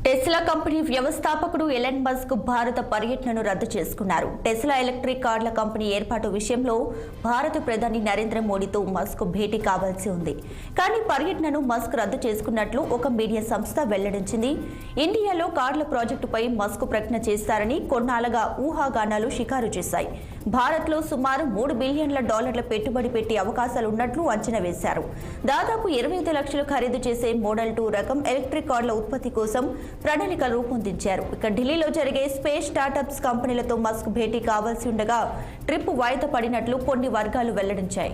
Tesla company వ్యవస్థాపకుడు Elon Musk భారత పర్యటనను రద్దు చేసుకున్నారు. టెస్లా ఎలక్ట్రిక్ కార్ల కంపెనీ ఏర్పాటు విషయంలో భారత ప్రధాని నరేంద్ర మోడీతో మస్క్ భేటీ కావాల్సి ఉంది. కానీ పర్యటనను మస్క్ రద్దు చేసుకున్నట్లు ఒక మీడియా సంస్థ వెల్లడించింది. ఇండియాలో కార్ల ప్రాజెక్టుపై మస్క్ ప్రకటన చేస్తారని కొన్నాళ్లుగా ఊహాగానాలు షికారు చేశాయి. భారత్లో సుమారు $3 బిలియన్ల పెట్టుబడి పెట్టే అవకాశాలున్నట్లు అంచనా వేశారు. దాదాపు 25 లక్షలు ఖరీదు చేసే మోడల్ 2 రకం ఎలక్ట్రిక్ కార్ల ఉత్పత్తి కోసం ప్రణాళికలు రూపొందించారు. ఇక ఢిల్లీలో జరిగే స్పేస్ స్టార్టప్స్ కంపెనీలతో మస్క్ భేటీ కావాల్సి ఉండగా ట్రిప్ వాయిదా పడినట్లు కొన్ని వర్గాలు వెల్లడించాయి.